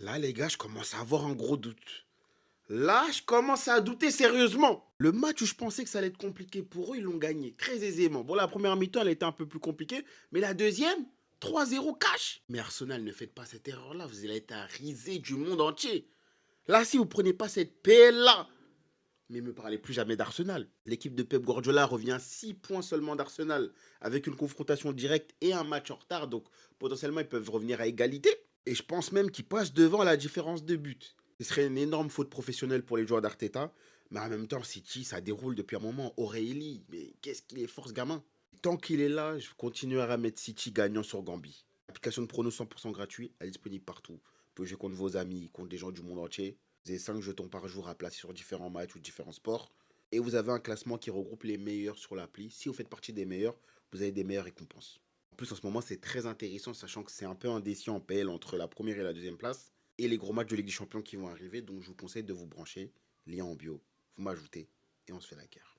Là, les gars, je commence à avoir un gros doute. Là, je commence à douter sérieusement. Le match où je pensais que ça allait être compliqué pour eux, ils l'ont gagné très aisément. Bon, la première mi-temps, elle était un peu plus compliquée, mais la deuxième, 3-0 cash. Mais Arsenal, ne faites pas cette erreur-là, vous allez être à riser du monde entier. Là, si vous prenez pas cette PL-là, mais ne me parlez plus jamais d'Arsenal. L'équipe de Pep Guardiola revient à 6 points seulement d'Arsenal, avec une confrontation directe et un match en retard, donc potentiellement ils peuvent revenir à égalité. Et je pense même qu'ils passent devant à la différence de but. Ce serait une énorme faute professionnelle pour les joueurs d'Arteta, mais en même temps, City, ça déroule depuis un moment. Aurélie, mais qu'est-ce qu'il est fort ce gamin. Tant qu'il est là, je continuerai à mettre City gagnant sur Gambi. Application de prono 100% gratuit, elle est disponible partout. Vous pouvez jouer contre vos amis, contre des gens du monde entier. Vous avez 5 jetons par jour à placer sur différents matchs ou différents sports. Et vous avez un classement qui regroupe les meilleurs sur l'appli. Si vous faites partie des meilleurs, vous avez des meilleures récompenses. En plus, en ce moment, c'est très intéressant, sachant que c'est un peu indécis en PL entre la première et la deuxième place. Et les gros matchs de Ligue des Champions qui vont arriver. Donc, je vous conseille de vous brancher. Lien en bio. Vous m'ajoutez et on se fait la guerre.